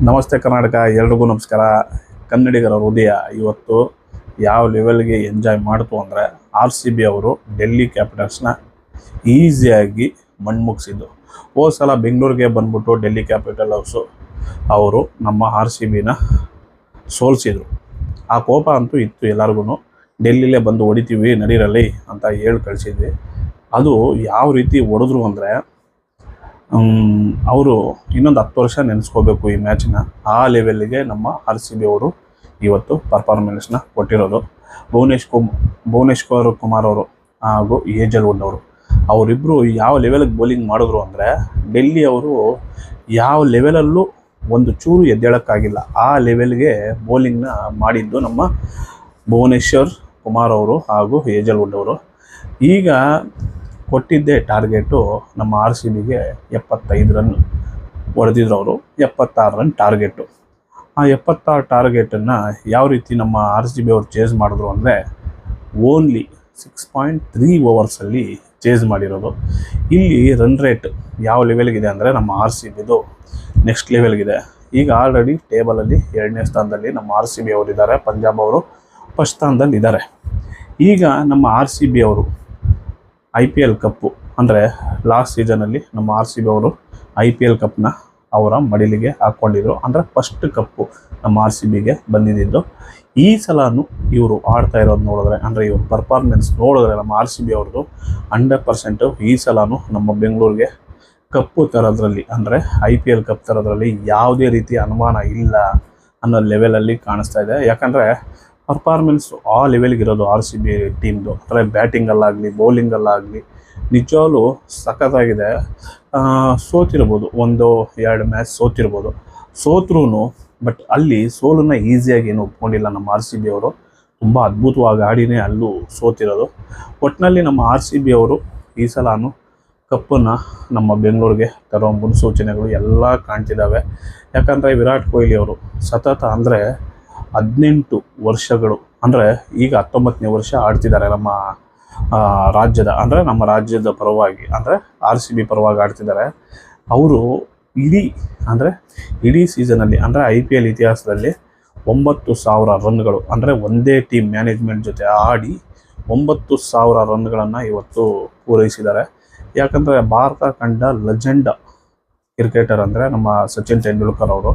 ನಮಸ್ತೆ ಕರ್ನಾಟಕ, ಎಲ್ರಿಗೂ ನಮಸ್ಕಾರ. ಕನ್ನಡಿಗರ ಹೃದಯ ಇವತ್ತು ಯಾವ ಲೆವೆಲ್ಗೆ ಎಂಜಾಯ್ ಮಾಡ್ತು ಅಂದರೆ RCB ಅವರು ಡೆಲ್ಲಿ ಕ್ಯಾಪಿಟಲ್ಸ್ನ ಈಸಿಯಾಗಿ ಮಣ್ಮುಗಿಸಿದ್ದು. ಹೋದ ಸಲ ಬೆಂಗಳೂರಿಗೆ ಬಂದ್ಬಿಟ್ಟು ಡೆಲ್ಲಿ ಕ್ಯಾಪಿಟಲ್ಸು ಅವರು ನಮ್ಮ RCBನ ಸೋಲಿಸಿದರು. ಆ ಕೋಪ ಅಂತೂ ಇತ್ತು ಎಲ್ಲರಿಗೂ. ಡೆಲ್ಲಿಲೇ ಬಂದು ಹೊಡಿತೀವಿ ನಡೀರಲ್ಲಿ ಅಂತ ಹೇಳಿ ಕಳಿಸಿದ್ವಿ. ಅದು ಯಾವ ರೀತಿ ಹೊಡೆದ್ರು ಅಂದರೆ ಅವರು ಇನ್ನೊಂದು 10 ವರ್ಷ ನೆನೆಸ್ಕೋಬೇಕು ಈ ಮ್ಯಾಚ್ನ. ಆ ಲೆವೆಲ್ಗೆ ನಮ್ಮ RCB ಅವರು ಇವತ್ತು ಪರ್ಫಾರ್ಮೆನ್ಸ್ನ ಕೊಟ್ಟಿರೋದು. ಭುವನೇಶ್ವರ್ ಕುಮಾರ್ ಅವರು ಹಾಗೂ ಹೇಜಲ್ವುಡ್ ಅವರು ಅವರಿಬ್ಬರು ಯಾವ ಲೆವೆಲ್ಗೆ ಬೌಲಿಂಗ್ ಮಾಡಿದ್ರು ಅಂದರೆ ಡೆಲ್ಲಿ ಅವರು ಯಾವ ಲೆವೆಲಲ್ಲೂ ಒಂದು ಚೂರು ಎದ್ದೇಳೋಕ್ಕಾಗಿಲ್ಲ. ಆ ಲೆವೆಲ್ಗೆ ಬೌಲಿಂಗ್ನ ಮಾಡಿದ್ದು ನಮ್ಮ ಭುವನೇಶ್ವರ್ ಕುಮಾರ್ ಅವರು ಹಾಗೂ ಹೇಜಲ್ವುಡ್ ಅವರು. ಈಗ ಕೊಟ್ಟಿದ್ದೇ ಟಾರ್ಗೆಟು ನಮ್ಮ RCBಗೆ 75 ರನ್ ಹೊಡೆದಿದ್ರು ಅವರು. 76 ರನ್ ಟಾರ್ಗೆಟು. ಆ 76 ಟಾರ್ಗೆಟನ್ನು ಯಾವ ರೀತಿ ನಮ್ಮ RCB ಅವರು ಚೇಸ್ ಮಾಡಿದ್ರು ಅಂದರೆ ಓನ್ಲಿ 6.3 ಓವರ್ಸಲ್ಲಿ ಚೇಸ್ ಮಾಡಿರೋದು. ಇಲ್ಲಿ ರನ್ ರೇಟ್ ಯಾವ ಲೆವೆಲ್ಗಿದೆ ಅಂದರೆ ನಮ್ಮ RCBದು ನೆಕ್ಸ್ಟ್ ಲೆವೆಲ್ಗಿದೆ. ಈಗ ಆಲ್ರೆಡಿ ಟೇಬಲಲ್ಲಿ 2ನೇ ಸ್ಥಾನದಲ್ಲಿ ನಮ್ಮ RCB ಅವರಿದ್ದಾರೆ. ಪಂಜಾಬ್ ಅವರು ಫಸ್ಟ್ ಸ್ಥಾನದಲ್ಲಿದ್ದಾರೆ. ಈಗ ನಮ್ಮ RCB ಅವರು IPL ಕಪ್ಪು ಅಂದರೆ ಲಾಸ್ಟ್ ಸೀಸನಲ್ಲಿ ನಮ್ಮ RCB ಅವರು IPL ಕಪ್ನ ಅವರ ಮಡಿಲಿಗೆ ಹಾಕ್ಕೊಂಡಿದ್ರು. ಅಂದರೆ ಫಸ್ಟ್ ಕಪ್ಪು ನಮ್ಮ RCBಗೆ ಬಂದಿದ್ದು. ಈ ಸಲನೂ ಇವರು ಆಡ್ತಾ ಇರೋದು ನೋಡಿದ್ರೆ, ಅಂದರೆ ಇವ್ರ ಪರ್ಫಾರ್ಮೆನ್ಸ್ ನೋಡಿದ್ರೆ ನಮ್ಮ RCB ಅವ್ರದ್ದು 100% ಈ ಸಲನೂ ನಮ್ಮ ಬೆಂಗಳೂರಿಗೆ ಕಪ್ಪು ತರೋದ್ರಲ್ಲಿ, ಅಂದರೆ IPL ಕಪ್ ತರೋದ್ರಲ್ಲಿ ಯಾವುದೇ ರೀತಿ ಅನುಮಾನ ಇಲ್ಲ ಅನ್ನೋ ಲೆವೆಲಲ್ಲಿ ಕಾಣಿಸ್ತಾ ಇದೆ. ಯಾಕಂದರೆ ಪರ್ಫಾರ್ಮೆನ್ಸು ಆ ಲೆವೆಲ್ಗಿರೋದು RCB ಟೀಮ್ದು. ಅಂದರೆ ಬ್ಯಾಟಿಂಗಲ್ಲಾಗಲಿ ಬೌಲಿಂಗಲ್ಲಾಗಲಿ ನಿಜವಾಗ್ಲೂ ಸಖತ್ತಾಗಿದೆ. ಸೋತಿರ್ಬೋದು, 1-2 ಮ್ಯಾಚ್ ಸೋತ್ರೂ ಬಟ್ ಅಲ್ಲಿ ಸೋಲನ್ನು ಈಸಿಯಾಗಿ ಏನು ಒಪ್ಕೊಂಡಿಲ್ಲ ನಮ್ಮ RCB ಅವರು. ತುಂಬ ಅದ್ಭುತವಾಗಿ ಆಡಿನೇ ಅಲ್ಲೂ ಸೋತಿರೋದು. ಒಟ್ಟಿನಲ್ಲಿ ನಮ್ಮ RCB ಅವರು ಈ ಸಲನೂ ಕಪ್ಪನ್ನು ನಮ್ಮ ಬೆಂಗಳೂರಿಗೆ ತರೋ ಮುನ್ಸೂಚನೆಗಳು ಎಲ್ಲ ಕಾಣ್ತಿದ್ದಾವೆ. ಯಾಕಂದರೆ ವಿರಾಟ್ ಕೊಹ್ಲಿ ಅವರು ಸತತ ಅಂದರೆ 18 ವರ್ಷಗಳು, ಅಂದರೆ ಈಗ 19ನೇ ವರ್ಷ ಆಡ್ತಿದ್ದಾರೆ ನಮ್ಮ ರಾಜ್ಯದ, ಅಂದರೆ ನಮ್ಮ ರಾಜ್ಯದ ಪರವಾಗಿ, ಅಂದರೆ RCB ಪರವಾಗಿ ಆಡ್ತಿದ್ದಾರೆ. ಅವರು ಇಡೀ ಸೀಸನಲ್ಲಿ, ಅಂದರೆ IPL ಇತಿಹಾಸದಲ್ಲಿ 9,000 ರನ್ಗಳು, ಅಂದರೆ ಒಂದೇ ಟೀಮ್ ಮ್ಯಾನೇಜ್ಮೆಂಟ್ ಜೊತೆ ಆಡಿ 9,000 ರನ್ಗಳನ್ನು ಇವತ್ತು ಪೂರೈಸಿದ್ದಾರೆ. ಯಾಕಂದರೆ ಭಾರತ ಕಂಡ ಲೆಜೆಂಡ್ ಕ್ರಿಕೆಟರ್ ಅಂದರೆ ನಮ್ಮ ಸಚಿನ್ ತೆಂಡೂಲ್ಕರ್ ಅವರು.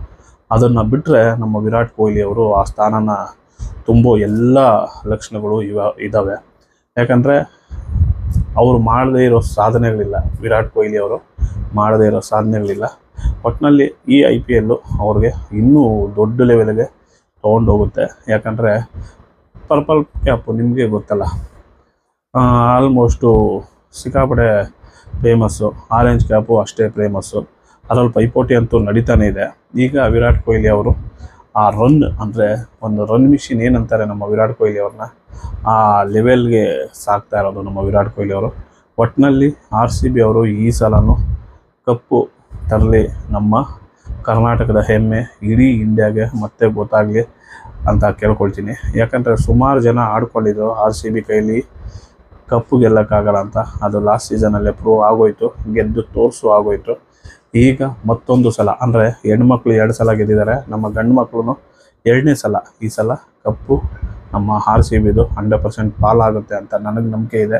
ಅದನ್ನು ಬಿಟ್ಟರೆ ನಮ್ಮ ವಿರಾಟ್ ಕೊಹ್ಲಿ ಅವರು ಆ ಸ್ಥಾನನ ತುಂಬೋ ಎಲ್ಲ ಲಕ್ಷಣಗಳು ಇದ್ದಾವೆ. ಯಾಕಂದರೆ ಅವರು ಮಾಡದೇ ಇರೋ ಸಾಧನೆಗಳಿಲ್ಲ. ವಿರಾಟ್ ಕೊಹ್ಲಿ ಅವರು ಮಾಡದೇ ಇರೋ ಸಾಧನೆಗಳಿಲ್ಲ. ಒಟ್ಟಿನಲ್ಲಿ ಈ IPL ಅವ್ರಿಗೆ ಇನ್ನೂ ದೊಡ್ಡ ಲೆವೆಲ್ಗೆ ತೊಗೊಂಡೋಗುತ್ತೆ. ಯಾಕಂದರೆ ಪರ್ಪಲ್ ಕ್ಯಾಪು ನಿಮಗೆ ಗೊತ್ತಲ್ಲ, ಆಲ್ಮೋಸ್ಟು ಸಿಕ್ಕಾಪಡೆ ಫೇಮಸ್ಸು. ಆರೆಂಜ್ ಕ್ಯಾಪು ಅಷ್ಟೇ ಫೇಮಸ್ಸು. ಅದರಲ್ಲಿ ಪೈಪೋಟಿ ಅಂತೂ ನಡೀತಾನೆ ಇದೆ. ಈಗ ವಿರಾಟ್ ಕೊಹ್ಲಿ ಅವರು ಆ ರನ್, ಅಂದರೆ ಒಂದು ರನ್ ಮಿಷಿನ್ ಏನಂತಾರೆ ನಮ್ಮ ವಿರಾಟ್ ಕೊಹ್ಲಿ ಅವ್ರನ್ನ, ಆ ಲೆವೆಲ್ಗೆ ಸಾಕ್ತಾ ಇರೋದು ನಮ್ಮ ವಿರಾಟ್ ಕೊಹ್ಲಿ ಅವರು. ಒಟ್ಟಿನಲ್ಲಿ RCB ಅವರು ಈ ಸಲನೂ ಕಪ್ಪು ತರಲಿ, ನಮ್ಮ ಕರ್ನಾಟಕದ ಹೆಮ್ಮೆ ಇಡೀ ಇಂಡಿಯಾಗೆ ಮತ್ತೆ ಗೊತ್ತಾಗಲಿ ಅಂತ ಕೇಳ್ಕೊಳ್ತೀನಿ. ಯಾಕಂದರೆ ಸುಮಾರು ಜನ ಆಡ್ಕೊಂಡಿದ್ರು RCB ಕೈಲಿ ಕಪ್ಪು ಗೆಲ್ಲಕ್ಕಾಗಲ್ಲ ಅಂತ. ಅದು ಲಾಸ್ಟ್ ಸೀಸನಲ್ಲೇ ಪ್ರೂವ್ ಆಗೋಯ್ತು, ಗೆದ್ದು ತೋರಿಸು ಆಗೋಯ್ತು. ಈಗ ಮತ್ತೊಂದು ಸಲ, ಅಂದರೆ ಹೆಣ್ಮಕ್ಳು 2 ಸಲ ಗೆದ್ದಿದ್ದಾರೆ, ನಮ್ಮ ಗಂಡು ಮಕ್ಕಳು 2ನೇ ಸಲ. ಈ ಸಲ ಕಪ್ಪು ನಮ್ಮ RCBದು 100% ಪಾಲಾಗುತ್ತೆ ಅಂತ ನನಗೆ ನಂಬಿಕೆ ಇದೆ.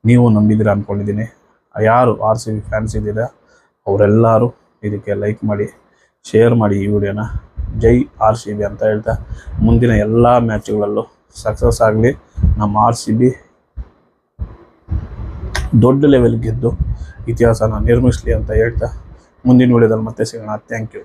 ನೀವು ನಂಬಿದ್ದೀರಾ ಅಂದ್ಕೊಂಡಿದ್ದೀನಿ. ಯಾರು RCB ಫ್ಯಾನ್ಸ್ ಇದ್ದೀರಾ ಅವರೆಲ್ಲರೂ ಇದಕ್ಕೆ ಲೈಕ್ ಮಾಡಿ, ಶೇರ್ ಮಾಡಿ ಈ ವಿಡಿಯೋನ. ಜೈ RCB ಅಂತ ಹೇಳ್ತಾ ಮುಂದಿನ ಎಲ್ಲ ಮ್ಯಾಚ್ಗಳಲ್ಲೂ ಸಕ್ಸಸ್ ಆಗಲಿ, ನಮ್ಮ RCB ದೊಡ್ಡ ಲೆವೆಲ್ ಗೆದ್ದು ಇತಿಹಾಸನ ನಿರ್ಮಿಸಲಿ ಅಂತ ಹೇಳ್ತಾ ಮುಂದಿನ ವಿಡಿಯೋದಲ್ಲಿ ಮತ್ತೆ ಸಿಗೋಣ. Thank you.